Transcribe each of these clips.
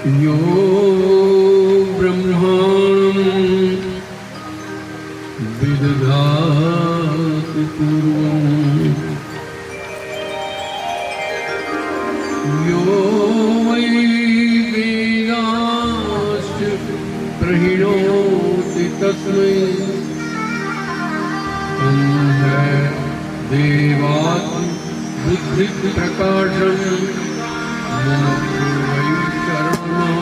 यो ब्रह्माणं विदधातु पूर्वं यो वै वेदाश्च प्रहिणोति तस्मै तं देवात् बुद्धिप्रकाशं वै शरणं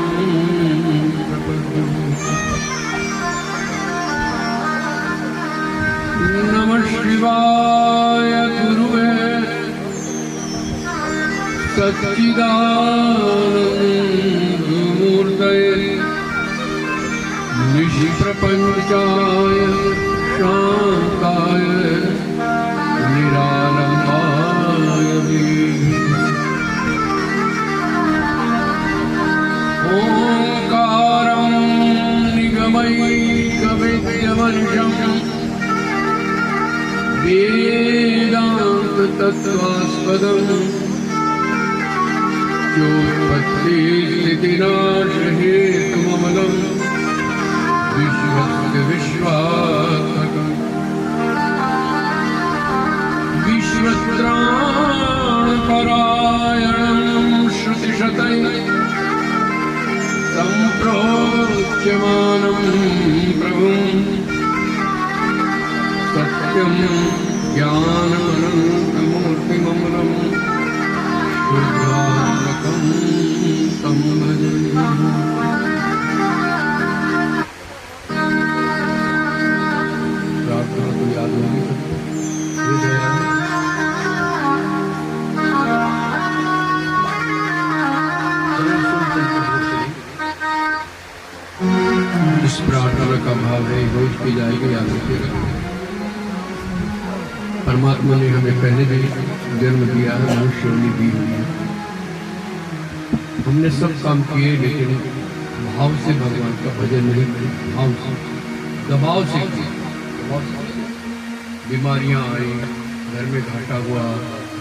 नमः शिवाय गुरुवे सच्चिदानन्दमूर्तये निष्प्रपञ्चाय शान्ताय निरालम्बाय ओंकारं निगमैकवेद्यमनिशम् वेदान्ततत्त्वास्पदम् चोत्पत्तिस्थितिनाशहेतुममलम् विश्वस्य विश्वात्मकम् विश्वत्राणपरायणं श्रुतिशतैः सम्प्रोच्यमानं प्रभुं सत्यं ज्ञानमनन्तमूर्तिममलं शुद्धात्मकं तं भजे। प्रार्थना तो याद होगी इस प्रार्थना का भाव है रोज की जाएगी, याद रखिएगा। परमात्मा ने हमें पहले भी जन्म दिया है, मनुष्य योनि दी हुई है। हमने सब काम किए लेकिन भाव से भगवान का भजन नहीं किया, भाव से दबाव से किया। बीमारियां आई, घर में घाटा हुआ,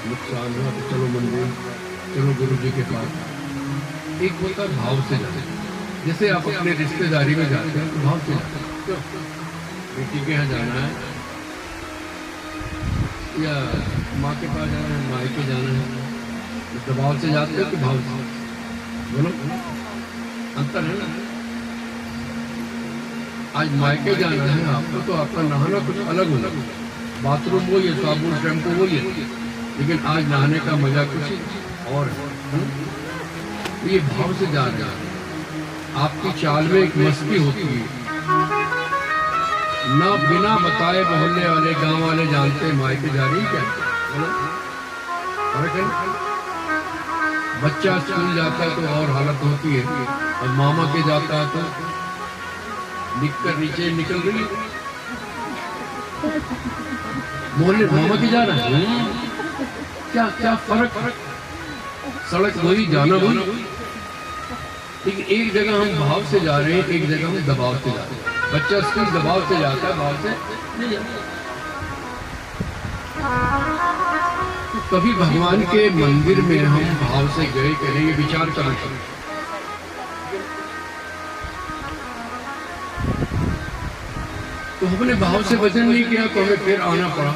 नुकसान हुआ तो चलो मंदिर, चलो गुरु जी के पास। एक होता भाव से जाते, जैसे आप अपने रिश्तेदारी में जाते हैं तो भाव से जाते हैं। बेटी के यहाँ जाना है या माँ के पास जाना है, माँ के जाना है, तो दबाव से जाते हो कि भाव से? बोलो, अंतर है ना। आज मायके जाना है आपको तो आपका नहाना कुछ अलग होगा, बाथरूम वो ये, साबुन शैम्पू वो ये, लेकिन आज नहाने का मजा कुछ और है। ये भाव से जा रहे हैं। आपकी चाल में एक मस्ती होती है ना, बिना बताए मोहल्ले वाले गांव वाले जानते मायके जा रही क्या। बच्चा स्कूल जाता है तो और हालत होती है, और मामा के जाता है तो निकल नीचे निकल रही है, मोहल्ले मामा के जा रहा है। क्या क्या फर्क, सड़क वही, जाना वही, लेकिन एक जगह हम भाव से जा रहे हैं, एक जगह हम दबाव से जा रहे हैं। बच्चा स्कूल दबाव से जाता है, भाव से नहीं जाता। तो कभी भगवान के मंदिर में हम भाव से गए करें, ये विचार करना चाहिए। तो हमने भाव से भजन नहीं किया तो हमें फिर आना पड़ा।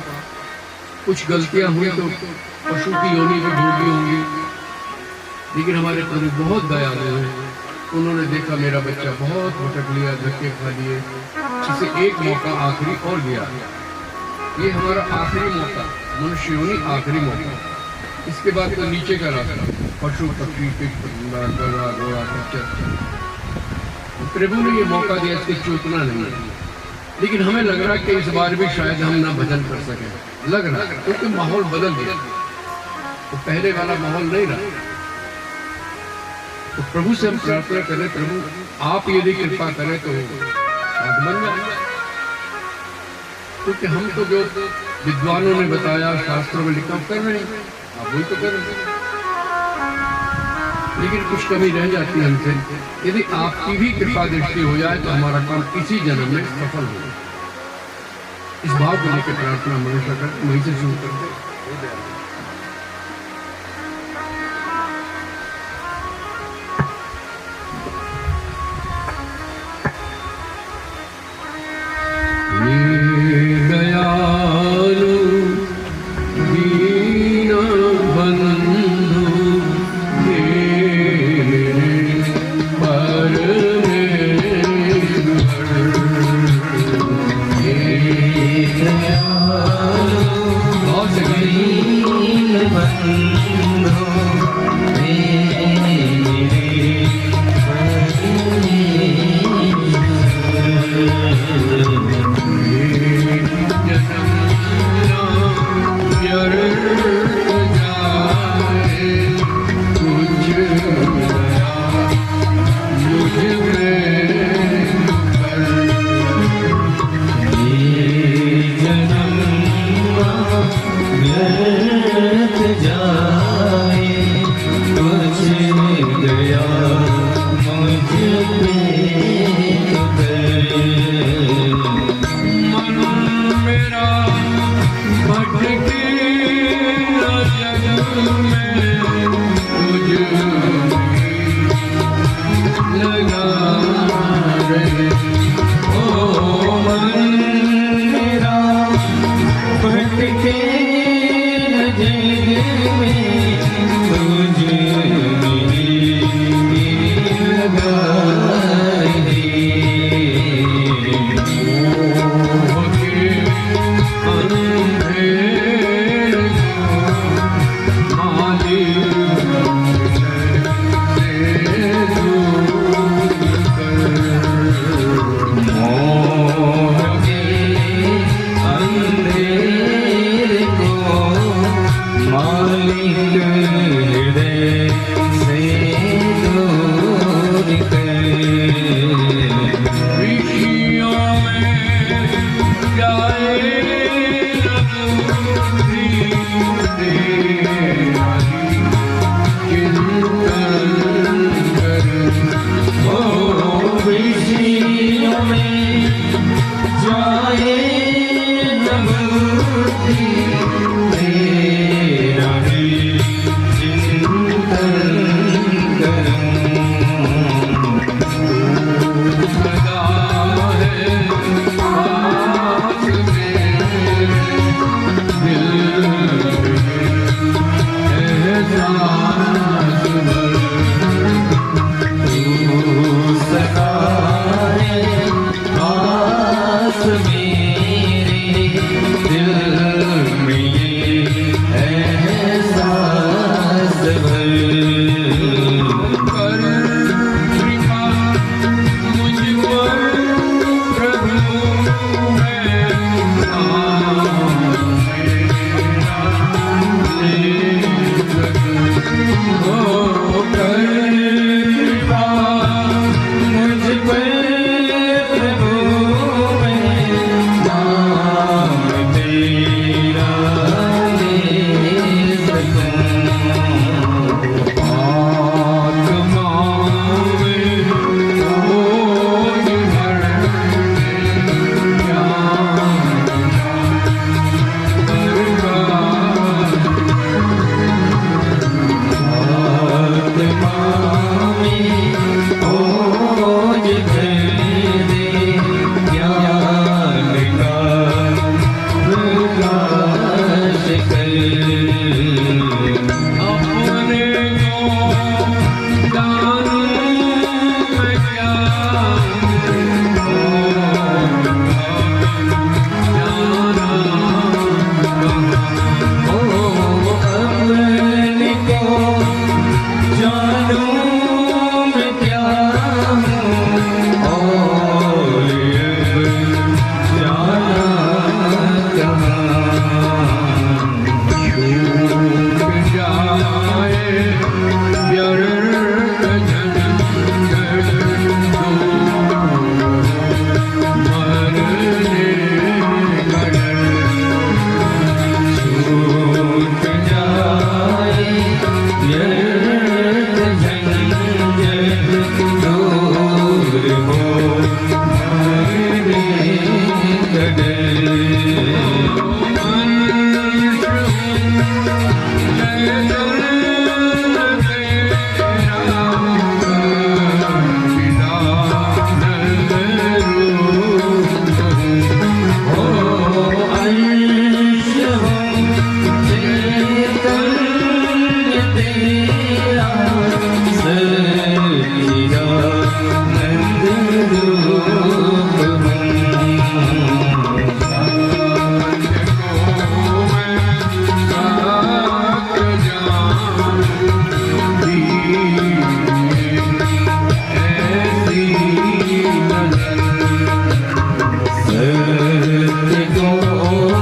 कुछ गलतियां हुई तो पशु की योनि में भोगी होंगी, लेकिन हमारे प्रभु बहुत दयालु हैं। उन्होंने देखा मेरा बच्चा बहुत भटक लिया, धक्के खा लिए, इसे एक मौका आखिरी और दिया। ये हमारा आखिरी मौका, मनुष्य योनि आखिरी मौका। इसके बाद तो नीचे का रास्ता, पशु पक्षी घोड़ा घोड़ा खच्चर। प्रभु ने ये मौका दिया, इसको चूकना नहीं है। लेकिन हमें लग रहा है कि इस बार भी शायद हम ना भजन कर सके, लग रहा है, क्योंकि माहौल बदल गया, तो पहले वाला माहौल नहीं रहा। तो प्रभु से हम प्रार्थना करें, प्रभु आप यदि कृपा करें तो बन जाए। क्योंकि हम तो जो विद्वानों ने बताया, शास्त्रों में लिखा कर रहे हैं, आप वही तो कर रहे हैं, लेकिन कुछ कमी रह जाती है हमसे। यदि आपकी भी कृपा दृष्टि हो जाए तो हमारा काम इसी जन्म में सफल हो। इस भाव को लेकर प्रार्थना मनुष्य कर वहीं से शुरू करते।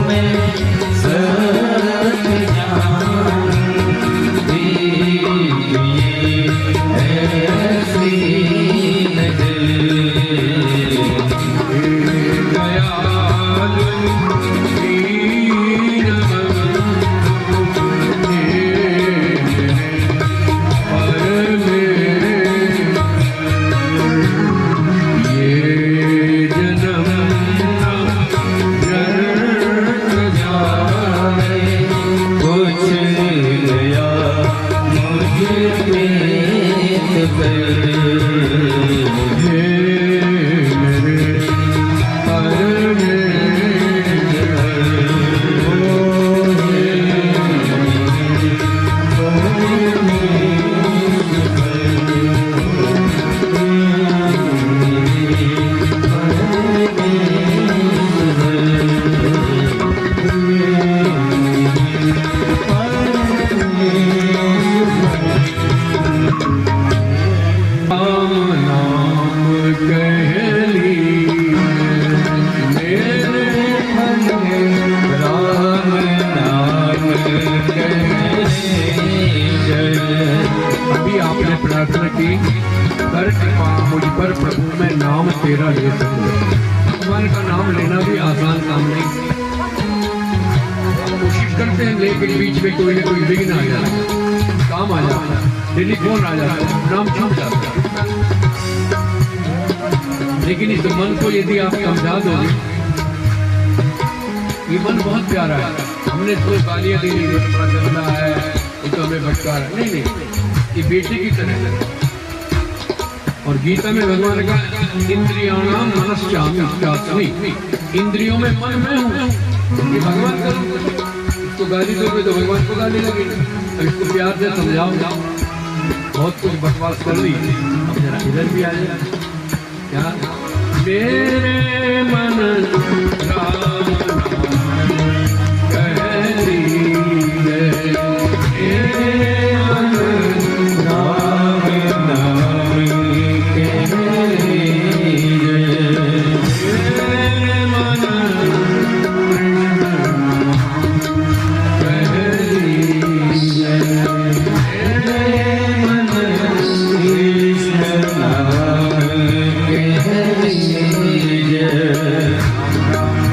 में सत्य जान अभी आपने प्रार्थना की, कर कृपा मुझ पर प्रभु मैं नाम तेरा ले सकूं। भगवान का नाम लेना भी आसान काम नहीं। कोशिश करते हैं लेकिन बीच में कोई ना कोई विघ्न आ जाता है, काम आ जाता है, टेलीफोन आ जाता है, नाम छूट जाता है। लेकिन इस मन को यदि आप समझा दोगे, ये मन बहुत प्यारा है। हमने तो गालियां दी, बड़ा गंदा है, ये तो हमें भटका रहा है। नहीं नहीं, ये बेटे की तरह है। और गीता में भगवान का इंद्रियाणाम मनश्चास्मि, इंद्रियों में मन मैं हूँ, ये भगवान का रूप है। इसको गाली दोगे तो भगवान को गाली लगेगी। अब इसको प्यार से समझाओ, बहुत कुछ बकवास कर ली, अब जरा इधर भी आ जाए। क्या मेरे मन राम कहती है, मेरे मन राम नाम कहती है, मेरे मन कहती है।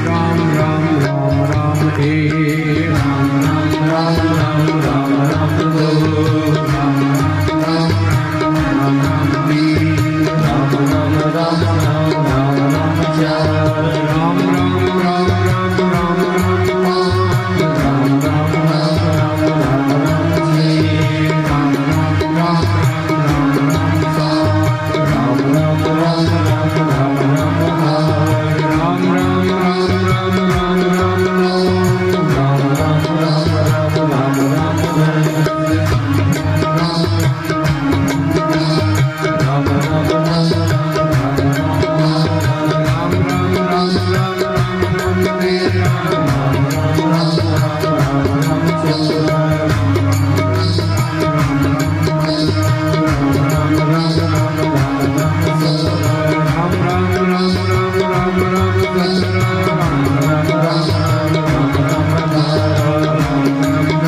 राम राम राम राम हे राम राम राम राम राम राम राम राम राम वीर राम राम राम राम राम राम चार राम राम राम राम राम राम राम राम राम राम राम जी राम राम राम राम राम सात राम राम राम राम राम राम हार राम राम राम राम राम राम राम राम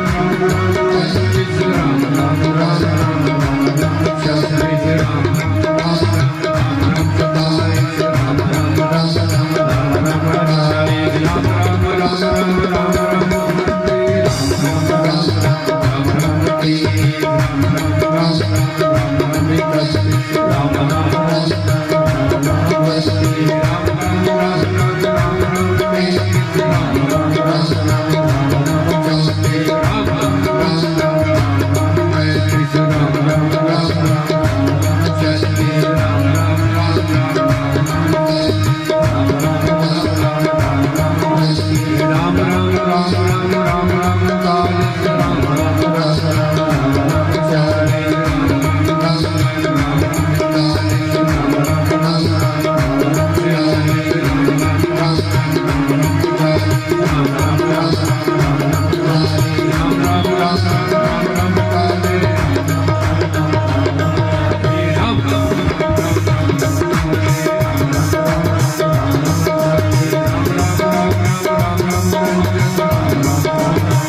राम राम राम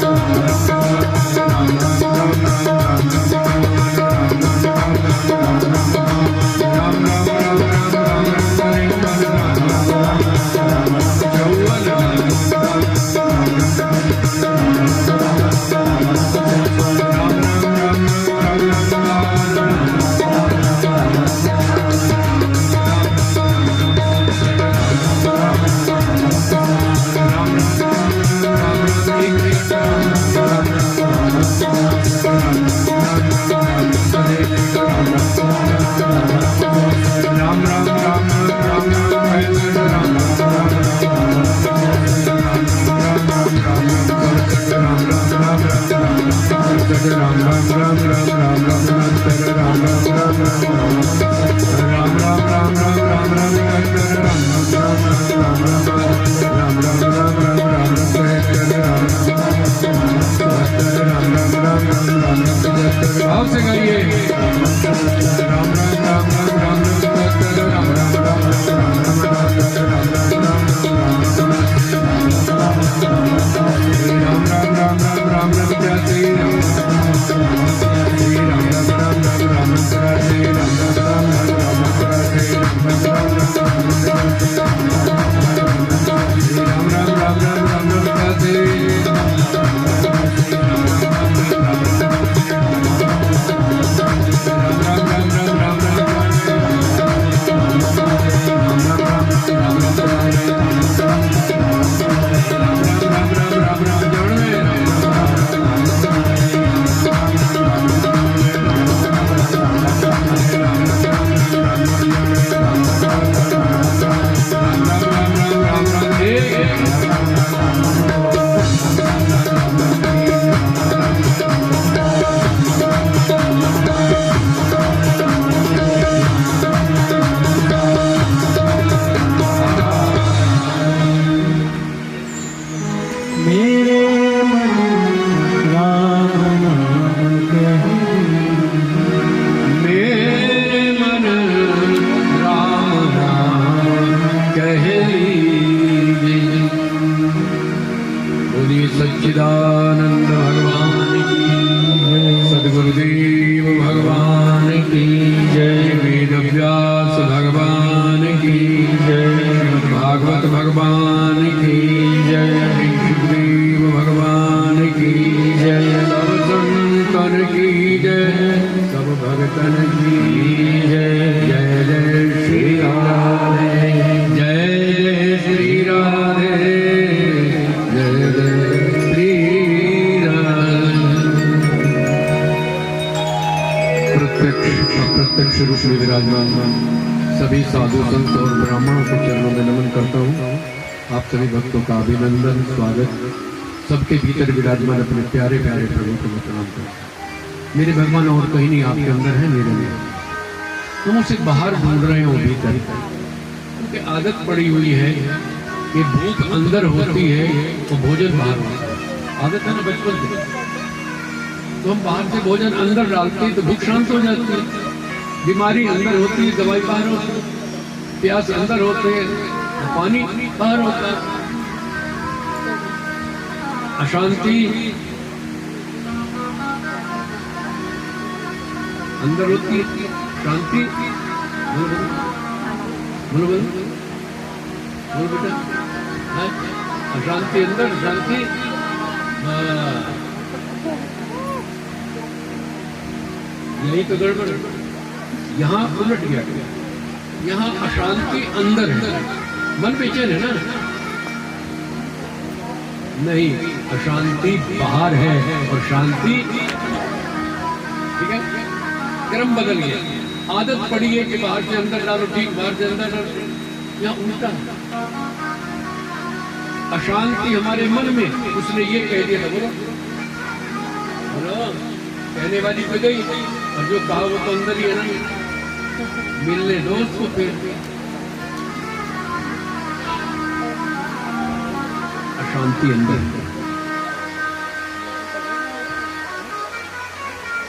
सच्चिदानंद भगवान की जय, सद्गुरुदेव भगवान की जय, वेद व्यास भगवान की जय, श्रीमद् भागवत भगवान की जय, सुखदेव भगवान की जय, सब संतन की जय, सब भगतन की जय। जय जय श्री राधे, जय जय श्री राधे, जय जय श्री राधे। प्रत्यक्ष अप्रत्यक्ष रूप में विराजमान सभी साधु संत और ब्राह्मणों के चरणों में नमन करता हूँ। आप सभी भक्तों का अभिनंदन, स्वागत। सबके भीतर विराजमान अपने प्यारे प्यारे प्रभु को प्रणाम करता हूँ। मेरे भगवान और कहीं नहीं, आपके अंदर है, मेरे में। तुम उसे बाहर ढूंढ रहे हो भीतर, क्योंकि आदत पड़ी हुई है कि भूख अंदर होती है तो भोजन बाहर होता है। आदत है ना बचपन से, तो हम बाहर से भोजन अंदर डालते हैं तो भूख शांत हो जाती है। बीमारी अंदर होती है, दवाई बाहर होती है। प्यास अंदर होते है, पानी बाहर होता है। अशांति अंदर होती है, शांति बोलो बोलो बोलो बोलो बेटा, अशांति अंदर, शांति यही तो गड़बड़। यहाँ उलट गया, यहाँ अशांति अंदर है, मन बेचैन है ना। नहीं, अशांति बाहर है और शांति, ठीक है, क्रम बदल गया। आदत पड़ी है कि बाहर से अंदर डालो, ठीक, बाहर से अंदर डालो, यहाँ उल्टा। अशांति हमारे मन में, उसने ये कह दिया था, बोलो बोलो, कहने वाली तो गई और जो कहा वो तो अंदर ही है ना। मिलने दो उसको फिर। अशांति अंदर है।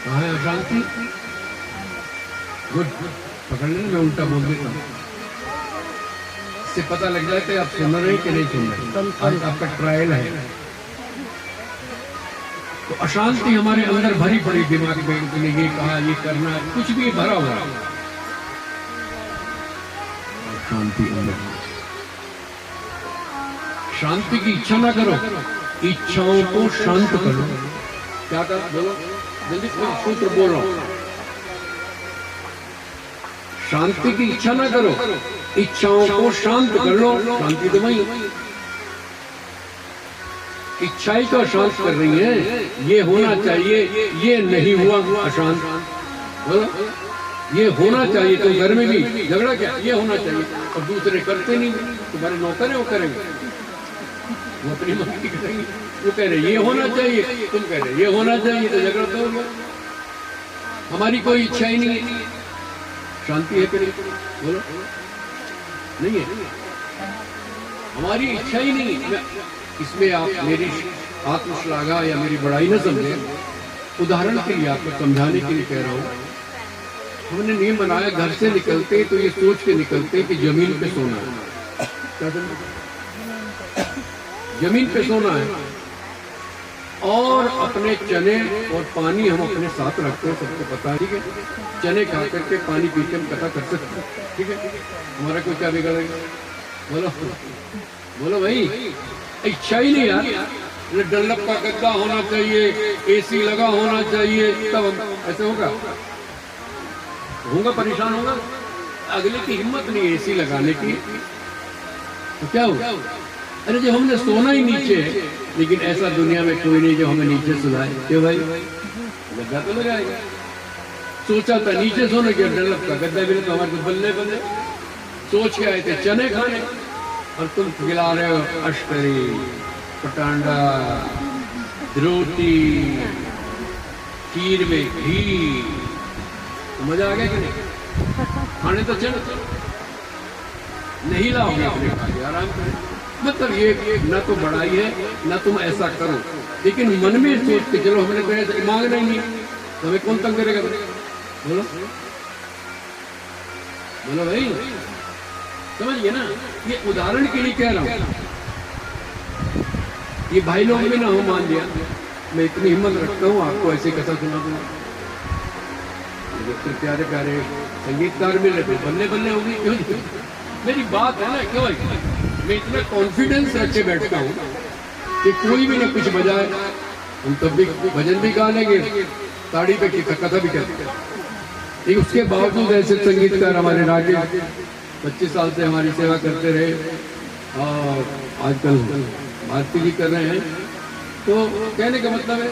कहाँ है अशांति? गुड, पकड़ लेना, मैं उल्टा बोल देता हूँ, इससे पता लग जाए कि आप सुन रहे हैं कि नहीं सुन रहे। आज आपका ट्रायल है। तो अशांति हमारे अंदर भरी पड़ी, दिमाग में उसने ये कहा, ये करना, कुछ भी भरा हुआ। शांति अंदर। शांति की इच्छा ना करो, इच्छाओं को शांत करो। क्या कर, बोलो जल्दी, सूत्र बोल रहा हूं। शांति की इच्छा ना करो, इच्छाओं को शांत कर लो। शांति तो वही, इच्छाएं तो अशांत कर रही है। ये होना चाहिए, ये नहीं हुआ, अशांत। बोलो, ये होना चाहिए। तो घर में भी झगड़ा, क्या ये होना चाहिए, और दूसरे करते नहीं। तुम्हारे नौकर है, वो करेंगे, वो अपनी मर्जी करेंगे। वो कह रहे ये होना चाहिए, तुम कह रहे ये होना चाहिए, तो झगड़ा तो हो गया। हमारी कोई इच्छा ही नहीं है। शांति है कि नहीं? बोलो, नहीं है, हमारी इच्छा ही नहीं है। इसमें आप मेरी आत्मश्लाघा या मेरी बड़ाई न समझे, उदाहरण के लिए आपको समझाने के लिए कह रहा हूँ। हमने नियम बनाया, घर से निकलते तो ये सोच के निकलते कि जमीन पे सोना है। क्या जमीन पे सोना है, और अपने चने और पानी हम अपने साथ रखते हैं, सबको पता है, ठीक है। चने खा करके पानी पी के हम कथा कर सकते हैं, ठीक है। हमारा कोई क्या बिगड़ेगा? बोलो बोलो भाई, इच्छा ही नहीं यार। डल्लप का गद्दा होना चाहिए, एसी लगा होना चाहिए, तब ऐसे होगा? परेशान होगा। अगले की हिम्मत नहीं एसी लगाने की, तो क्या होगा? अरे जो हमने सोना ही नीचे है, लेकिन ऐसा दुनिया में कोई नहीं जो हमें नीचे सुलाए। क्यों भाई? गद्दा तो लगाएगा। सोचा था नीचे सोने के, डल्लप का गद्दा भी तो हमारे को बल्ले बल्ले। सोच के आए थे चने खाने, और तुम खिला रहे हो अश्करी, पटांडा, रोटी, खीर में घी। तो मजा आ गया कि नहीं? खाने तो चल नहीं लाओगे अपने खाने, आराम करें। मतलब ये न तो बड़ाई है, न तुम ऐसा करो, लेकिन मन में सोच के चलो हमने तो ऐसा मांगना ही नहीं, तो हमें कौन तंग करेगा? बोलो बोलो भाई, समझिए ना। ये उदाहरण के लिए कह रहा हूं। ये भाई लोग भी ना हो मान लिया, मैं इतनी हिम्मत रखता हूँ आपको ऐसे कथा सुना दूंगा। इतने प्यारे प्यारे संगीतकार मिल रहे, बल्ले बल्ले होगी क्यों? मेरी बात है ना, क्यों मैं इतना कॉन्फिडेंस रखे बैठता हूँ कि कोई भी ना कुछ बजाए, हम तब भी भजन भी गा लेंगे, ताड़ी पे कथा भी करते। लेकिन उसके बावजूद ऐसे संगीतकार हमारे राकेश 25 साल से हमारी सेवा करते रहे और आजकल भारती जी कर रहे हैं। तो कहने का मतलब है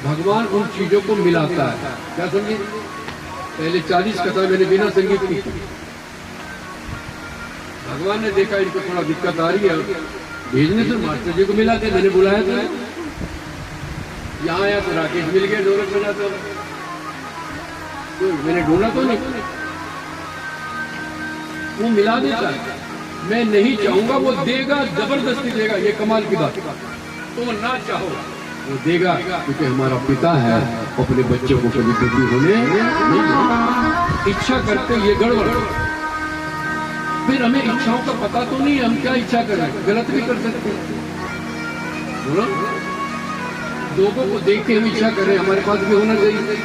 भगवान उन चीजों को मिलाता है। क्या समझे? पहले 40 कथा मैंने बिना संगीत की, भगवान ने देखा इनको थोड़ा दिक्कत आ रही है, भेजने से मास्टर जी को मिला के मैंने बुलाया था, यहाँ आया तो राकेश मिल गया ढोलक बजाता, तो मैंने ढूंढा तो नहीं, वो मिला देता है। मैं नहीं चाहूंगा, वो देगा, जबरदस्ती देगा, ये कमाल की बात। तो ना चाहो वो देगा, क्योंकि हमारा पिता है, अपने बच्चों को कभी दुखी होने नहीं। इच्छा करते ये गड़बड़, फिर हमें इच्छाओं का पता तो नहीं है, हम क्या इच्छा कर रहे हैं, गलत भी कर सकते हैं। बोलो, लोगों को देख के हम इच्छा कर रहे हैं, हमारे पास भी होना चाहिए,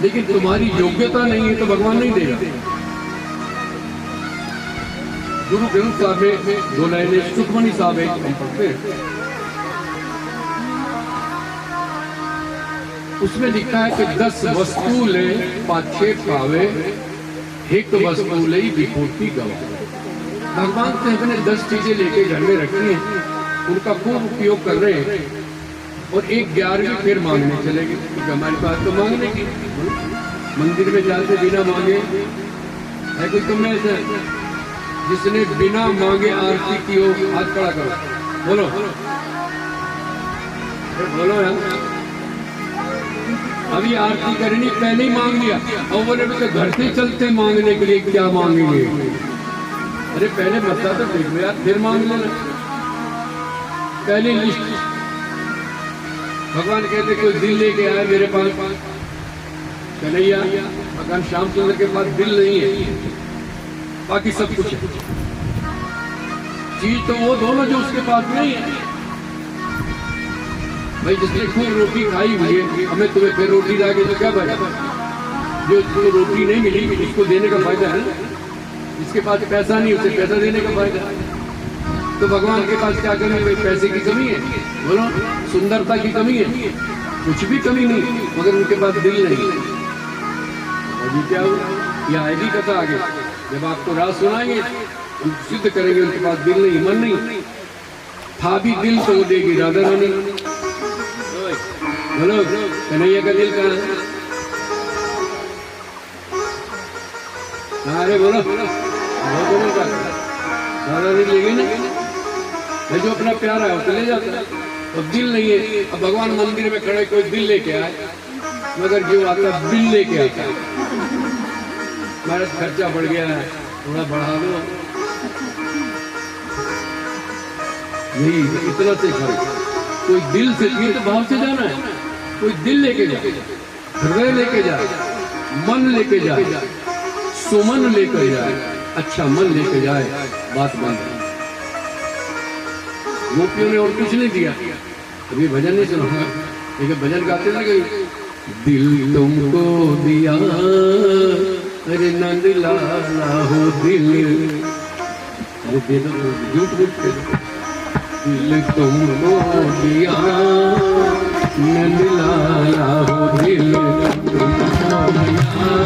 लेकिन तुम्हारी योग्यता नहीं है तो भगवान नहीं देगा। गुरु ग्रंथ साहब में 2 लाइनें सुखमनी साहब एक हम पढ़ते हैं, उसमें लिखा है कि 10 वस्तु ले पाछे पावे, एक वस्तु ले विभूति गवावे। भगवान से हमने 10 चीजें लेके घर में रखी हैं, उनका खूब उपयोग कर रहे हैं, और एक 11वीं फिर मांगने चलेगी, क्योंकि हमारी बात तो मांगने की। मंदिर में जाते बिना मांगे है कोई? तुम में से जिसने बिना मांगे आरती की हो, हाथ खड़ा करो, बोलो बोलो यार। अभी आरती करनी, पहले ही मांग लिया, और बोले तो घर से चलते मांगने के लिए क्या मांगेंगे? अरे पहले बता तो देख लो यार, फिर मांग लेना। पहले लिस्ट, भगवान कहते कोई दिल लेके आए मेरे पास, कन्हैया भगवान श्याम सुंदर के पास दिल नहीं है, बाकी सब कुछ है। चीज तो वो दोनों जो उसके पास नहीं है। भाई जिसने खूब रोटी खाई हुई है, हमें तुम्हें फिर रोटी लागे तो क्या फायदा? जो उसको रोटी नहीं मिली उसको देने का फायदा है, जिसके पास पैसा नहीं उसे पैसा देने का फायदा है। तो भगवान के पास क्या कमी है? पैसे की कमी है? बोलो, सुंदरता की कमी है? कुछ भी कमी नहीं, मगर उनके पास दिल नहीं। अभी क्या हुआ? यह आएगी कथा आगे, जब आपको राज सुनाएंगे सिद्ध करेंगे उनके पास दिल नहीं, मन नहीं था। भी दिल तो वो देगी राधा रानी। बोलो, कन्हैया का दिल कहाँ है? अरे बोलो, राधा दिल लेगी ना, जो अपना प्यारा है वो ले जाता है। अब दिल नहीं है, अब भगवान मंदिर में खड़े कोई दिल लेके आए, मगर जो आता बिल लेके आता है, हमारा खर्चा बढ़ गया है, थोड़ा बढ़ा लो। यही इतना से खर्च, कोई दिल से नहीं तो भाव से जाना है, कोई दिल लेके जाए, हृदय लेके जाए, मन लेके जाए, सुमन लेकर जाए, अच्छा मन लेके जाए, बात बंद। गोपियों ने और कुछ नहीं दिया। अभी भजन नहीं सुना, लेकिन भजन गाते ना कि दिल तुमको दिया, अरे नंद लाला हो दिल, अरे दे दो, झूठ मूठ दे दो। दिल तुमको दिया, नंद लाला हो दिल, तुमको दिया,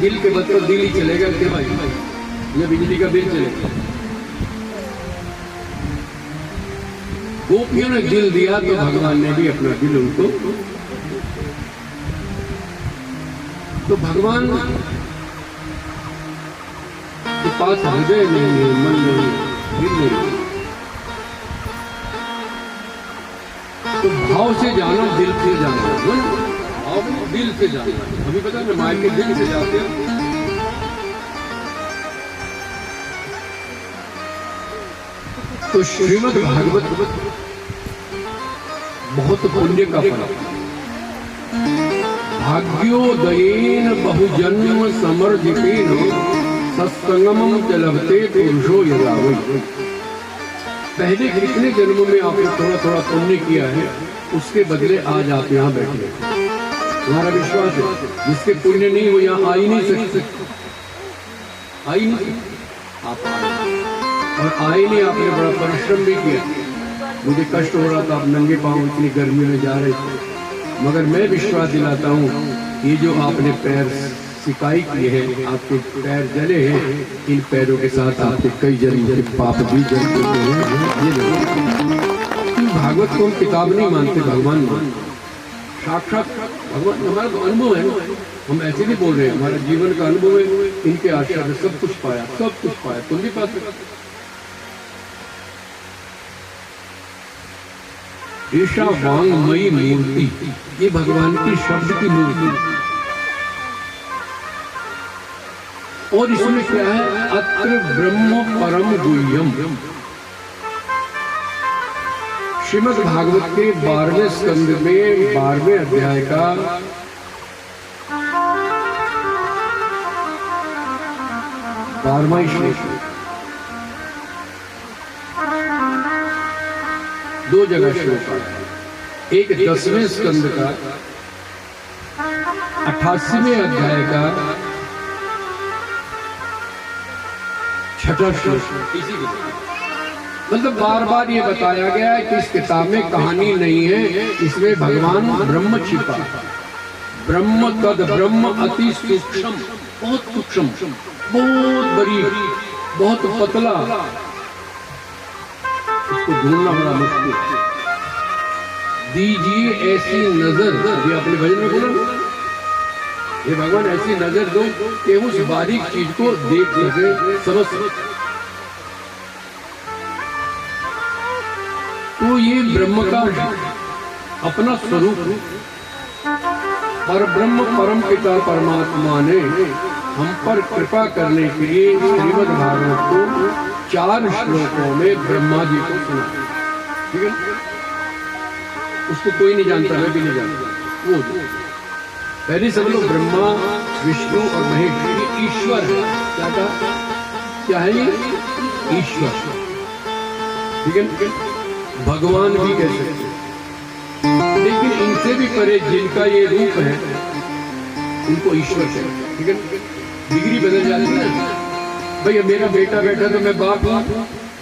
दिल के बस तो दिल ही चलेगा क्या भाई, ये बिजली का बिल चलेगा। गोपियों ने दिल दिया तो भगवान ने भी अपना दिल उनको, तो भगवान के पास हृदय नहीं है, मन नहीं है, दिल नहीं है। तो भाव से जाना, दिल से जाना, भाव दिल से जाना। अभी पता है मायके के दिल से जाते हैं। तो श्रीमद् भागवत बहुत पुण्य का फल। भाग्योदयेन बहुजन्म समर्जितेन सत्संगमं च लभते पुरुषो यदा वै। पहले कितने जन्मों में आपने थोड़ा थोड़ा पुण्य किया है, उसके बदले आज आप यहाँ बैठे। तुम्हारा विश्वास है जिसके पुण्य नहीं वो यहाँ आ ही नहीं सकते, आ ही नहीं सकते। आप आए और आए नहीं, आपने बड़ा परिश्रम भी किया। मुझे कष्ट हो रहा था, आप नंगे पांव इतनी गर्मी में जा रहे थे, मगर मैं विश्वास दिलाता हूँ ये जो आपने पैर सिकाई की है, आपके पैर जले हैं, इन पैरों के साथ आपके कई जन्म के पाप भी जल चुके हैं। ये भागवत को हम किताब नहीं मानते, भगवान मानते। साक्षात भगवान हमारा तो अनुभव है ना, हम ऐसे नहीं बोल रहे हैं, हमारा जीवन का अनुभव है। इनके आशीर्वाद से सब कुछ पाया, सब कुछ पाया। तुम भी पा सकते। ईशा वांगमयी मूर्ति, ये भगवान की शब्द की मूर्ति। और इसमें क्या है, अत्र ब्रह्म परम गुह्यम। श्रीमद् भागवत के 12वें स्कंद में 12वें अध्याय का 12वां श्लोक, दो जगह श्लोक है। एक 10वें स्कंद का 88वें अध्याय का 6वां श्लोक। मतलब बार बार ये बताया गया है कि इस किताब में कहानी नहीं है, इसमें भगवान ब्रह्म छिपा। ब्रह्म तद ब्रह्म अति सूक्ष्म, बहुत सूक्ष्म, बहुत बारीक, बहुत पतला, उसको ढूंढना बड़ा मुश्किल। दीजिए ऐसी नजर, ये अपने भजन में बोला, ये भगवान ऐसी नजर दो कि उस बारीक चीज को देख सके, समझ सके। तो ये ब्रह्म का अपना स्वरूप, पर ब्रह्म परम पिता परमात्मा ने हम पर कृपा करने के लिए श्रीमद् भागवत को 4 श्लोकों में ब्रह्मा जी को सुना। ठीक है, उसको कोई नहीं जानता, मैं भी नहीं जानता। वो पहले सब लोग ब्रह्मा, विष्णु और महेश ये ईश्वर है। क्या है ये? ईश्वर। ठीक है, भगवान भी कह सकते, लेकिन इनसे भी परे जिनका ये रूप है उनको ईश्वर कहते हैं। ठीक है, डिग्री बदल जाती है। भाई मेरा बेटा बैठा तो मैं बाप हूं,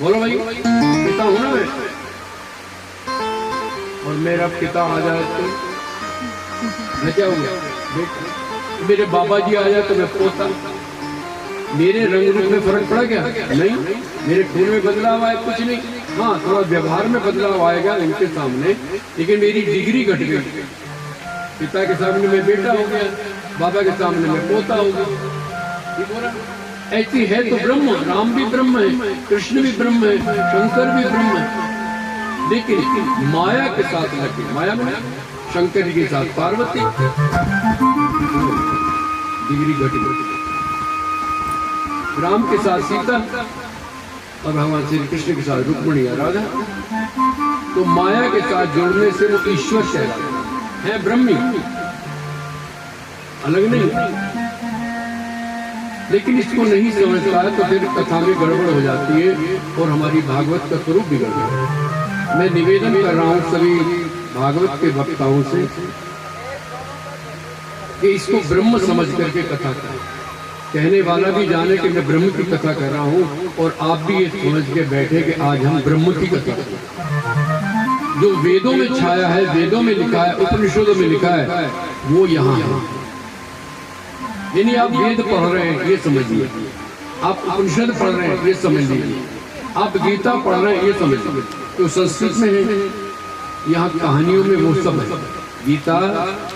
बोलो भाई पिता हूं ना मैं, और मेरा पिता आ जाए तो मैं क्या हो गया बेटा, मेरे बाबा जी आ जाए तो मैं पोता। मेरे रंग रूप में फर्क पड़ा क्या? नहीं। मेरे खून में बदलाव आया कुछ नहीं, हाँ थोड़ा व्यवहार में बदलाव आएगा इनके सामने, लेकिन मेरी डिग्री घट गई। पिता के सामने मैं बेटा हो गया, बाबा के सामने मैं पोता हो गया। ऐसी है तो ब्रह्म, राम भी ब्रह्म है, कृष्ण भी ब्रह्म है, शंकर भी ब्रह्म है, लेकिन माया के साथ लगे। माया में शंकर जी के साथ पार्वती, डिग्री घट गई। राम के साथ सीता और भगवान श्री कृष्ण के साथ रुक्मिणी या राधा। तो माया के साथ जुड़ने से वो ईश्वर कहलाता है, ब्रह्मी, अलग नहीं। लेकिन इसको नहीं समझता है तो फिर कथा में गड़बड़ हो जाती है और हमारी भागवत का स्वरूप बिगड़ जाता है। मैं निवेदन कर रहा हूँ सभी भागवत के वक्ताओं से कि इसको ब्रह्म समझ करके कथा करें। कहने वाला भी जाने कि मैं ब्रह्म की कथा कर रहा हूँ, और आप भी ये समझ के बैठे कि आज हम ब्रह्म की कथा करें। जो वेदों में छाया है, वेदों में लिखा है, उपनिषदों में लिखा है, वो यहाँ है। यानी आप वेद पढ़ रहे हैं ये समझिए, आप उपनिषद पढ़ रहे हैं ये समझ लीजिए, आप गीता पढ़ रहे हैं ये समझ लीजिए। तो संस्कृत में है, यहाँ कहानियों में वो सब है। गीता,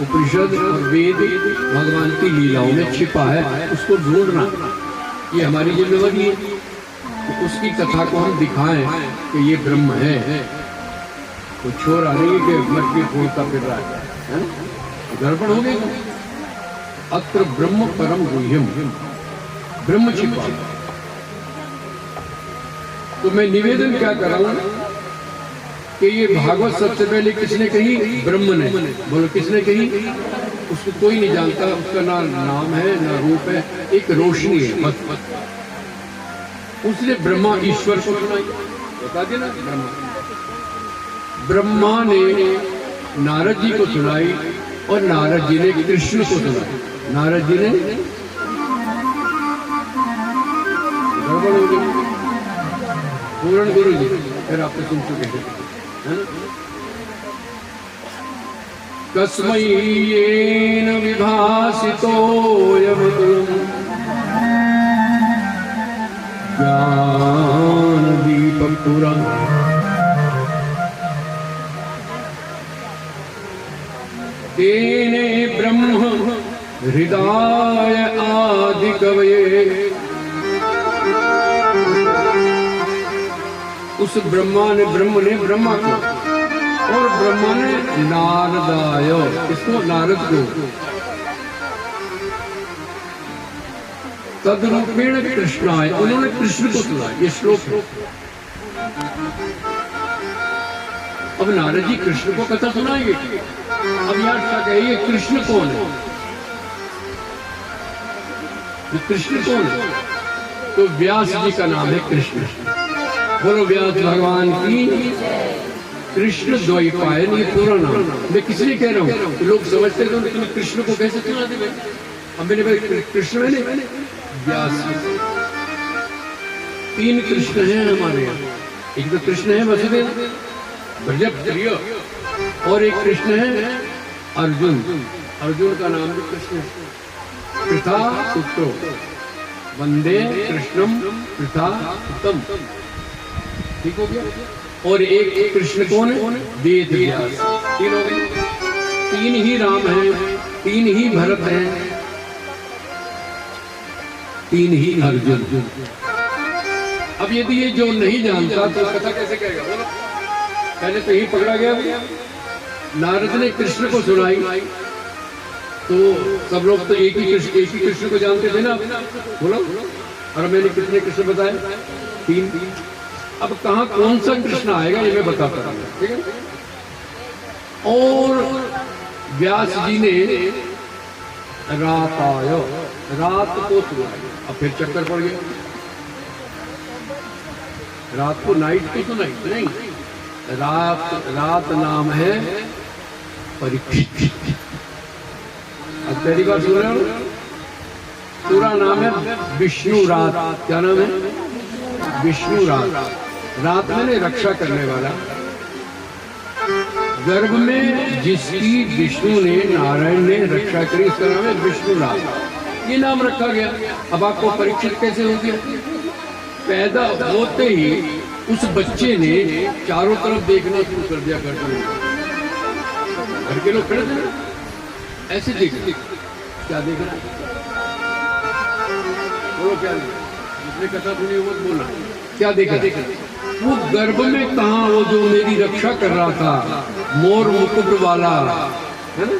उपनिषद और वेद भगवान की लीलाओं में छिपा है, उसको ढूंढना ये हमारी जिम्मेवारी है। तो उसकी कथा को हम दिखाएं कि ये ब्रह्म है। तो छोर आ रही है कि मटकी फोड़ता फिर रहा है ना, गड़बड़ हो गई। अत्र ब्रह्म परम गुह्यम, ब्रह्म छिपा। तो मैं निवेदन क्या कर रहा हूं कि ये भागवत सबसे पहले किसने कही? ब्रह्म ने। बोलो किसने कही? उसको कोई नहीं जानता, उसका ना नाम है ना रूप है, एक रोशनी है बस। उसने ब्रह्मा ईश्वर को सुनाई, बता दिया ना। ब्रह्मा ने नारद जी को सुनाई और नारद जी ने कृष्ण को सुनाई। नारद जी ने गड़बड़ हो गई, पूर्ण गुरु जी फिर आपने सुन चुके हैं है ना। कस्मै येन विभासितोऽयं ज्ञानदीपपुरम् तेने ब्रह्म हृदय आदिकवये। उस ब्रह्म ने ब्रह्मा को और ब्रह्मा ने नारदाय, इसको नारद को तद्रूपेण कृष्णाय, उन्होंने कृष्ण को सुना। ये श्लोक है। अब नारद जी कृष्ण को कथा सुनाएंगे। अब यार क्या कहिए, कृष्ण कौन है? कृष्ण कौन है? तो व्यास जी का नाम है कृष्ण। बोलो व्यास भगवान की। कृष्ण द्वैपायन ये पूरा नाम। मैं किस लिए कह रहा हूँ? लोग समझते थे तुम्हें कृष्ण को कैसे सुना दे। अब मैंने कृष्ण मैंने व्यास। तीन कृष्ण हैं हमारे यहाँ। एक तो कृष्ण है वसुदेव ब्रज प्रिय, और एक कृष्ण है अर्जुन। अर्जुन का नाम भी कृष्ण है। पृथा पुत्रो वंदे कृष्णम पृथा पुत्रम। ठीक हो गया। और एक कृष्ण कौन है? वेद व्यास। तीन हो गए। तीन ही राम हैं, तीन ही भरत हैं, तीन ही अर्जुन। अब यदि ये जो नहीं जानता तो कथा कैसे कहेगा? बोलो। पहले तो यही पकड़ा गया। नारद ने कृष्ण को सुनाई तो सब लोग तो एक ही कृष्ण को जानते थे ना। बोलो। और मैंने कितने कृष्ण बताए? तीन। अब कहाँ कौन सा कृष्ण आएगा ये मैं बताता हूँ, ठीक है। और व्यास जी ने रात आयो, रात को सुनाई। अब फिर चक्कर पड़ गया। रात को नाइट को सुनाई नहीं, रात नाम है परीक्षित। अब पहली बार सुन रहे हो? पूरा नाम है विष्णु रात। क्या नाम है? विष्णु रात। रात में रक्षा करने वाला। गर्भ में जिसकी विष्णु ने नारायण ने रक्षा करी उसका नाम है विष्णु रात। ये नाम रखा गया। अब आपको परीक्षित कैसे हो गया? पैदा होते ही उस बच्चे ने चारों तरफ देखना शुरू कर दिया। घर के लोग खड़े थे ऐसे देख रहे। क्या देख रहा? बोलो क्या देखा? जिसने कथा सुनी वो बोला। क्या देखा? वो गर्भ में कहा वो जो मेरी रक्षा कर रहा था, मोर मुकुट वाला है ना,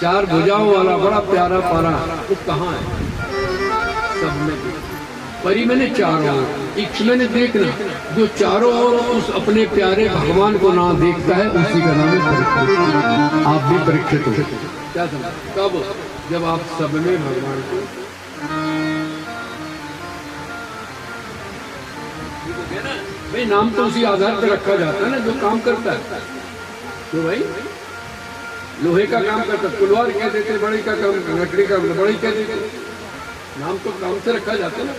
चार भुजाओं वाला बड़ा प्यारा पारा, वो कहाँ है? सब में परी मैंने चारों, इक्ष मैंने देखना। जो चारों ओर उस अपने प्यारे भगवान को ना देखता है उसी का नाम है परीक्षित। आप भी परीक्षित हो। क्या समझ? कब? जब आप सब में भगवान को भाई नाम तो उसी आधार पर रखा जाता है ना जो काम करता है। तो भाई लोहे का काम करता, तलवार कह देते, बड़ी का काम, लकड़ी का बड़ी कह देते। नाम तो काम से रखा जाता है ना।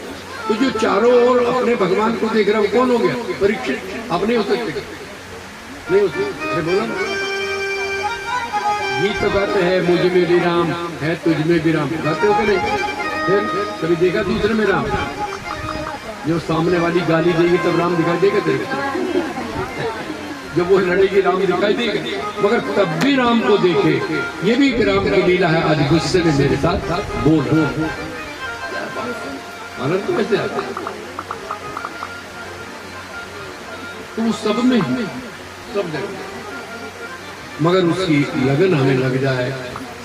तो जो चारों ओर अपने भगवान को देख रहा है वो कौन हो गया? परीक्षित। आप नहीं हो सकते, नहीं हो सकते। बोला गीत तो गाते हैं मुझ में भी राम है, तुझ में भी राम, गाते हो कि नहीं? फिर कभी देखा दूसरे में राम? जो सामने वाली गाली देगी तब राम दिखाई देगा तेरे को? जब वो लड़ेगी राम दिखाई देगा, मगर तब भी राम को देखे। ये भी एक राम की लीला है। आज गुस्से में मेरे साथ बोल आनंद तो कैसे आता है? तो सब में सब जगह, मगर उसकी लगन हमें लग जाए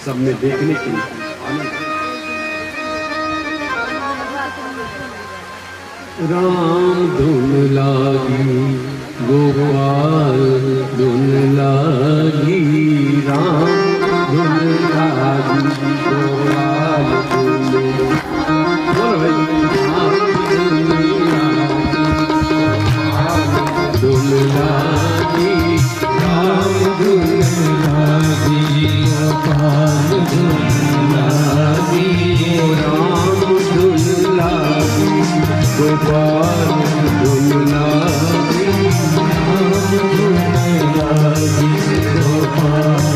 सब में देखने की आनंद। राम धुन लागी गोपाल धुन लागी, राम धुन लागी गोपाल धुन लागी, राम धुन लागी गोपाल धुन लागी, राम धुन लागी गोपाल धुन लागी, राम धुन लागी गोपाल धुन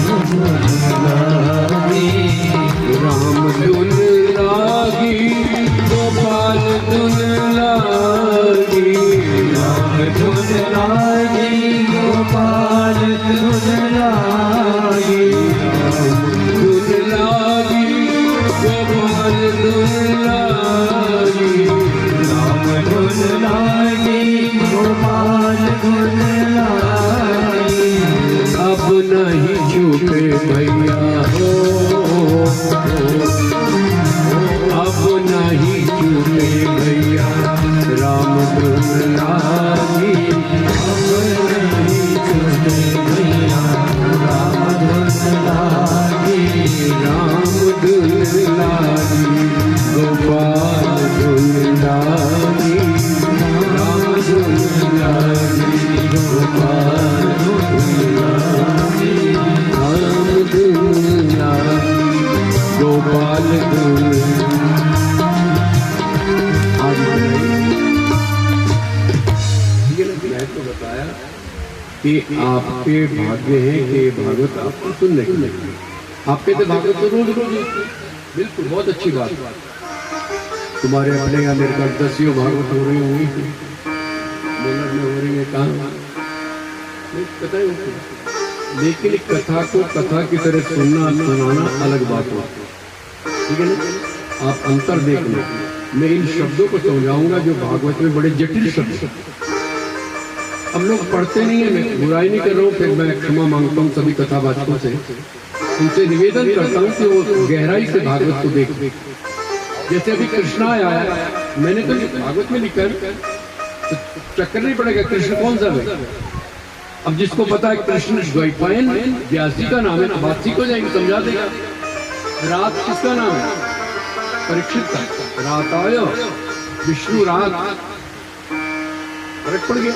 लागी, राम धुन लागी गोपाल धुन लागी, राम धुन लागी गोपाल धुन लागी, राम धुन लागी गोपाल धुन लागी, राम धुन लागी गोपाल धुन लागी। अब नहीं छूटे भैया हो, अब नहीं छूटे भैया राम धुन लागी, अब नहीं छूटे भैया राम धुन लागी, राम धुन लागी गोपाल धुन लागी, राम धुन लागी गोपाल धुन लागी, राम धुन लागी गोपाल धुन। मैं तो बताया कि आपके भाग्य है कि भागवत आपको सुनने के लिए, आपके तो भागवत तो रोज रोज, बिल्कुल बहुत अच्छी बात। तुम्हारे अपने यहाँ मेरे घर 10 भागवत हो रही होंगी, मेलर में हो रही है, कहाँ पता है उनको। लेकिन कथा को कथा की तरह सुनना सुनाना अलग बात हो, ठीक है ना? आप अंतर देख लो। मैं इन शब्दों को समझाऊंगा जो भागवत में बड़े जटिल शब्द। हम लोग पढ़ते नहीं है, मैं बुराई नहीं कर रहा हूँ, फिर मैं क्षमा मांगता हूँ सभी कथावाचकों से। उनसे निवेदन करता हूँ कि वो गहराई से भागवत को देख। जैसे अभी कृष्णा आया, मैंने तो भागवत में लिखा है, तो चक्कर नहीं पड़ेगा कृष्ण कौन सा है। अब जिसको पता है कृष्ण द्वैपायन व्यास जी का नाम है, तो बात ठीक हो जाएगी, समझा देगा। रात किसका नाम है? परीक्षित का। रात आयो विष्णु रात, फर्क पड़ गया।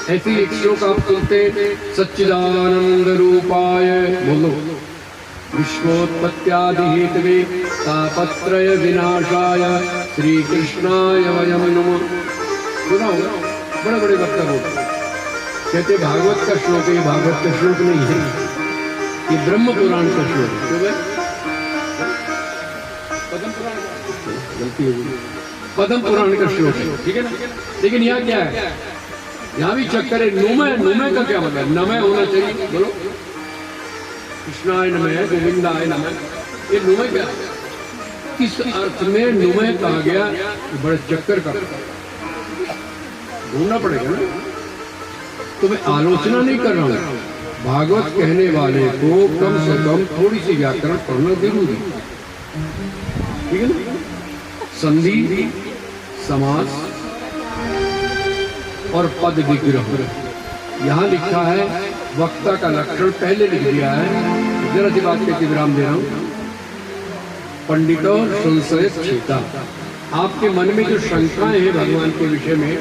ऐसे एक श्लोक आप सुनते, सच्चिदानंद रूपाय बोलो विश्वोत्पत्त्यादि हेतवे तापत्रय विनाशाय श्री कृष्णाय वयम नमः। सुना होगा, बड़े बड़े वक्ता बोलते कहते भागवत का श्लोक है, भागवत का श्लोक नहीं है, ये ब्रह्म पुराण का श्लोक है। पद्म पुराण, गलती हो गई, पद्म पुराण का श्लोक है, ठीक है ना। लेकिन यहाँ क्या है, यहाँ भी चक्कर है। नुमय, नुमय का क्या मतलब? नमय होना चाहिए, बोलो कृष्णाय नमः गोविंदाय नमः। ये नुमय क्या है? किस अर्थ में नुमय कहा गया? बड़े चक्कर का ढूंढना पड़ेगा ना। तो मैं आलोचना नहीं कर रहा हूँ, भागवत कहने वाले को कम से कम थोड़ी सी व्याकरण पढ़ना जरूरी, ठीक है ना। संधि, समास और पद विग्रह यहाँ लिखा है। वक्ता का लक्षण पहले लिख दिया है। जरा सी बात कहते विराम दे रहा हूँ। पंडितों संशय छेता, आपके मन में जो शंकाएं हैं भगवान के विषय में,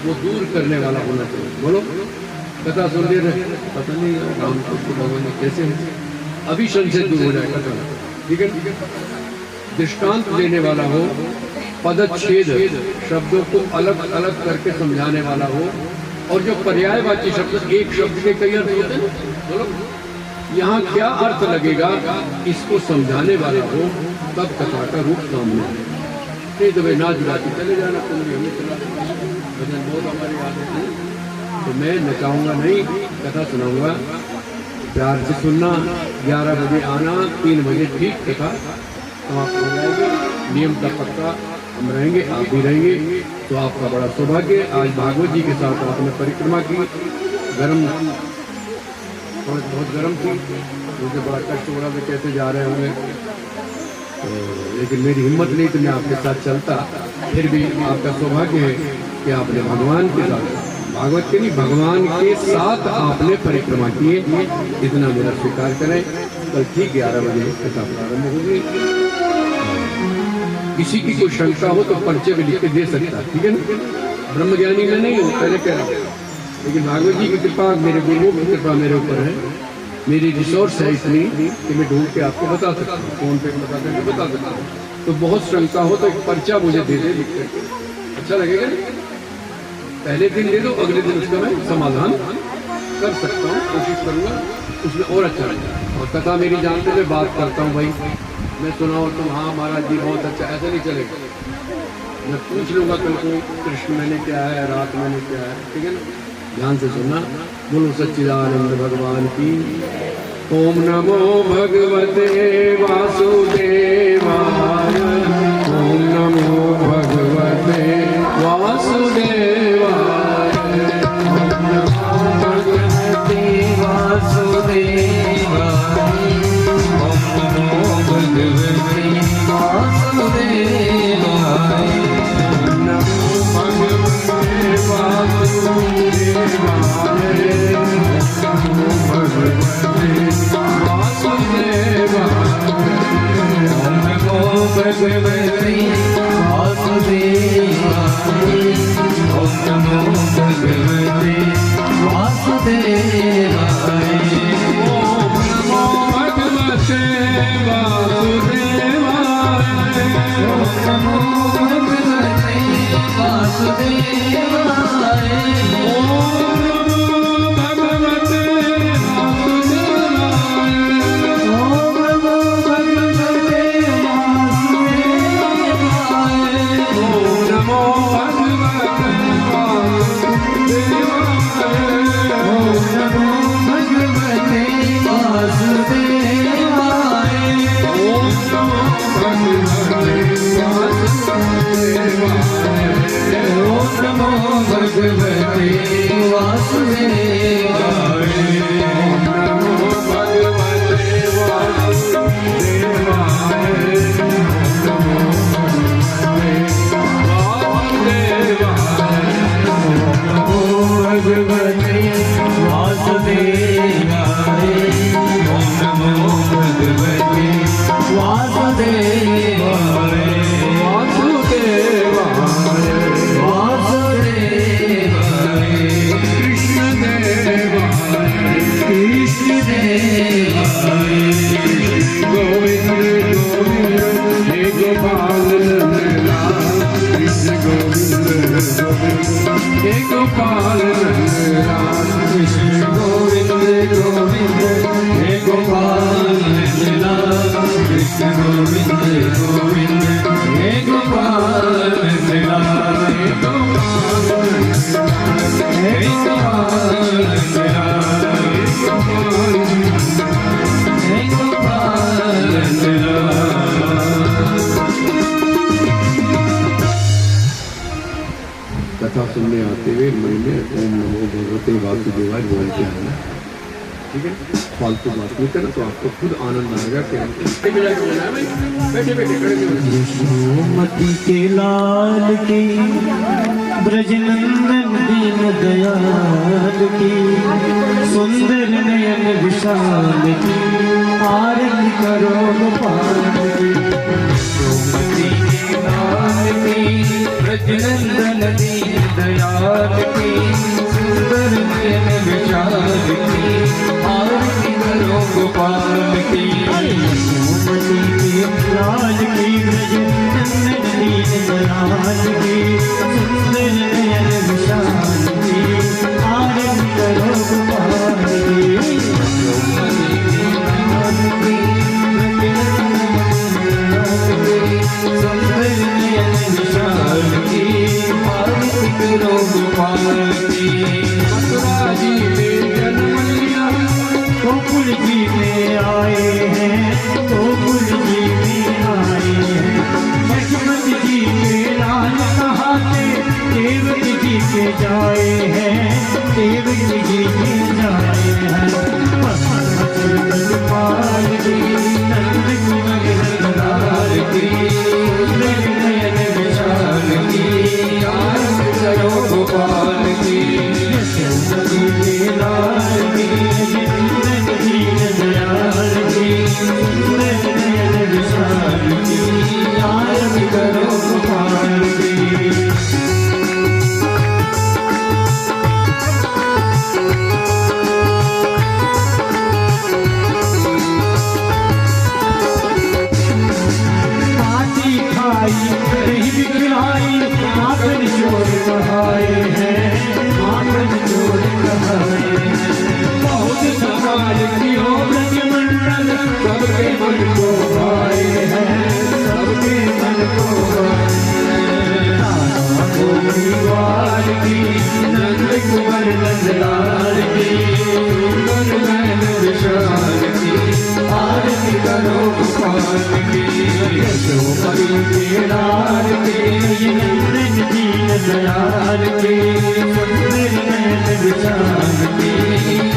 वो दूर करने वाला होना चाहिए। बोलो कथा सुन रहे, पता नहीं राम को भगवान कैसे है, अभी संशय दूर हो जाएगा, ठीक है। दृष्टांत देने वाला हो, पदच्छेद शब्दों को अलग अलग करके समझाने वाला हो, और जो पर्यायवाची शब्द, एक शब्द के कई अर्थ होते हैं, बोलो यहाँ क्या अर्थ लगेगा, इसको समझाने वाला हो तब कथा का रूप सामने आए। नहीं तो भाई नाच गाती चले जाना, तुम भी हमें चला भजन बहुत हमारी आदत है, तो मैं नचाऊंगा नहीं, कथा सुनाऊंगा। प्यार से सुनना, 11 बजे आना, 3 बजे ठीक कथा समाप्त हो जाएगी। नियम का पक्का हम रहेंगे, आप भी रहेंगे, तो आपका बड़ा सौभाग्य। आज भागवत जी के साथ आपने परिक्रमा की, गर्म बहुत गर्म थी, मुझे बड़ा कष्ट हो रहा था कैसे जा रहे होंगे, तो लेकिन मेरी हिम्मत नहीं तो मैं आपके साथ चलता। फिर भी आपका सौभाग्य है कि आपने भगवान के साथ, भागवत के नहीं भगवान के साथ आपने परिक्रमा किए, इतना मेरा स्वीकार करें। कल ठीक 11 बजे कथा प्रारंभ होगी। किसी की कोई शंका हो तो पर्चे में लिख के दे सकता, ठीक है ना। ब्रह्मज्ञानी में नहीं हूँ, पहले कह रहा हूँ, लेकिन भागवत जी की कृपा, मेरे गुरुओं की कृपा मेरे ऊपर है। मेरी रिसोर्स है इतनी कि मैं ढूंढ के आपको बता सकता हूँ, फोन पे बता करके बता सकता हूँ। तो बहुत शंका हो तो एक पर्चा मुझे दे दे लिख करके, अच्छा लगेगा। पहले दिन दे दो, अगले दिन उसका मैं समाधान कर सकता हूँ, कोशिश करूँगा उसमें और अच्छा लगेगा। और कथा मेरी जानते हुए बात करता हूँ, भाई मैं सुनाऊँ तुम हाँ महाराज जी बहुत अच्छा, ऐसा नहीं चलेगा। मैं पूछ लूँगा कल को कृष्ण मैंने क्या है, रात मैंने क्या है, ठीक है ना। ध्यान से सुनना। बोलो सच्चिदानंद भगवान की। ओम नमो भगवते वासुदेवाय। ओम नमो भगवते वासुदेवाय। ओम नमो भगवते वासुदेवाय। ओम नमो भगवते वासुदेवाय। ओम नमो भगवते वासुदेवाय। भगवते वासुदेवाय। ओम नमो भगवते वासुदेवाय। ओम नमो भगवते वासुदेवाय। ओम नमो भगवते वासुदेवाय। ओम नमो भगवते कथा सुनने आते हुए मन में ओम नमो भगवते वासुदेवाय बोल के आना, ठीक है। फालतू बात नहीं करना, तो आपको खुद आनंद आएगा कि बैठे बैठे यशोमती के लाल की ब्रजनंदन दीन दयाल की सुंदर नयन विशाल की आरती करो गोपाल की। यशोमती के लाल की ब्रजनंदन दीन दयाल की सुंदर नयन विशाल की आरती करो गोपाल की। यशोमती के लाल की ब्रजनंदन दीन दयाल की सुंदर नयन विशाल की आरती करो गोपाल की। यशोमती के गोकुल जी में आए हैं, गोकुल जी में आए हैं। यशवंत जी के लाल कहाते देवकी जी के जाए हैं, देवकी जी के जाए हैं। पाल की नंद कुंवर नंदलाल की, नयन विशाल की, आरती करो गोपाल की। यशोमती के लाल की, नंद दीन दयाल की, नयन विशाल की, आरती करो गोपाल की। नहीं बिखराई माखन चोर कहाए हैं, माखन चोर कहाए हैं। बहुत सवाल कियो ब्रजमंडल, सबके मन को भाए हैं, सबके मन को भाए हैं। गोपीवाल की, नंद कुंवर नंदलाल की, सुंदर नयन विशाल की, आरती करो गोपाल की। यशोमती के लाल के, नंद दीन दयाल के, सुंदर नयन विशाल की,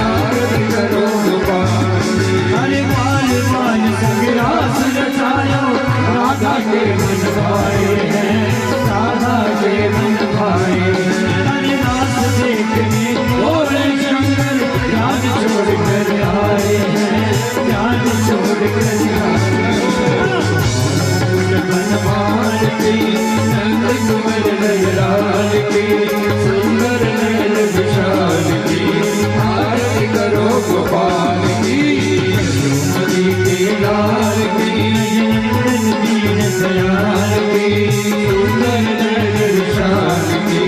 आरती करो गोपाल की। अरे बाल बाल संग्रास रचायो, राधा के मन भाए हैं, राधा के मन भाए हैं। अरे नाच देखने भोले शंकर ज्ञान छोड़ कर आए हैं, ज्ञान छोड़ कर आए हैं। बनवाल की, नंद कुंवर नंदलाल की, सुंदर नयन विशाल की, आरती करो गोपाल की। यशोमती के लाल की, नंद दीन दयाल की, सुंदर नयन विशाल की,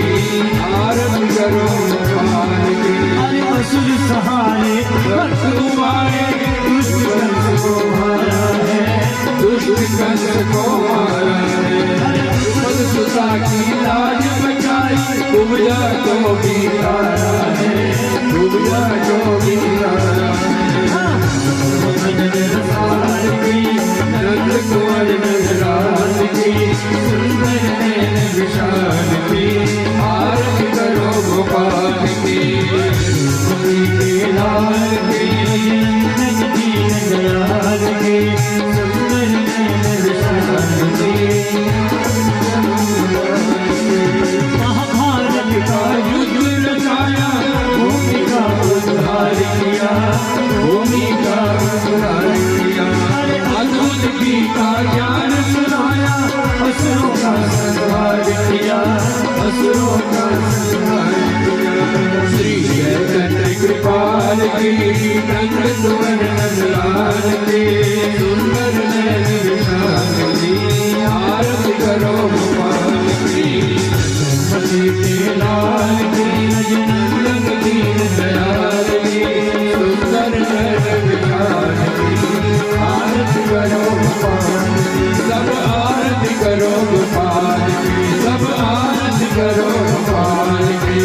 आरती करो गोपाल की। अरे असुर सहारे भक्त तुम्हारे, दुष्ट कंस को मारा है, दुष्ट कंस को मारा है। द्रुपद सुता की लाज बचाई, कुब्जा को भी तारा है, कुब्जा को भी तारा है। रसाल की, नंद कुंवर नंदलाल की, सुंदर नयन विशाल की, आरती करो गोपाल की। यशोमती के लाल की, नंद दीन दयाल की, सुंदर नयन विशाल की। महाभारत का युद्ध रचाया, भूमि का उद्धार किया, भूमि का उद्धार किया। अद्भुत गीता ज्ञान सुनाया, असुरों का संहार किया, असुरों का संहार किया। श्री चैतन्य कृपाल की, नंद कुंवर नंदलाल की, सुंदर नयन विशाल की, आरती करो गोपाल की। यशोमती के लाल की, नंद दीन दयाल की, सुंदर नयन विशाल की, आरती करो गोपाल की। सब आरती करो गोपाल की, सब आरती करो गोपाल की।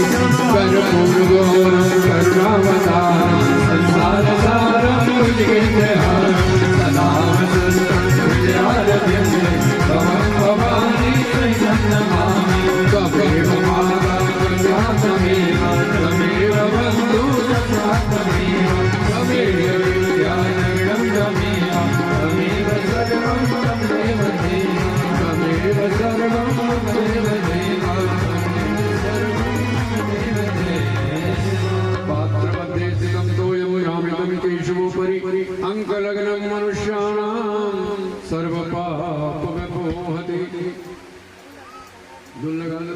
कर्पूर गौरम करुणावतारम, संसार सारम भुजगेन्द्रहारम, सदा वसन्तं हृदयारविन्दे त्वं भवानी त्वं नमामि। त्वमेव माता पिता त्वमेव, त्वमेव बन्धु सखा त्वमेव, त्वमेव विद्यानगरं त्वमेव, त्वमेव सर्वं त्वमेव देव, त्वमेव सर्वं त्वमेव देव, पात्रमध्ये स्थितं तोयं रामितं केशवोपरि, अङ्कलग्नं मनुष्याणां सर्वपापविमोहति। धुन लगा लो।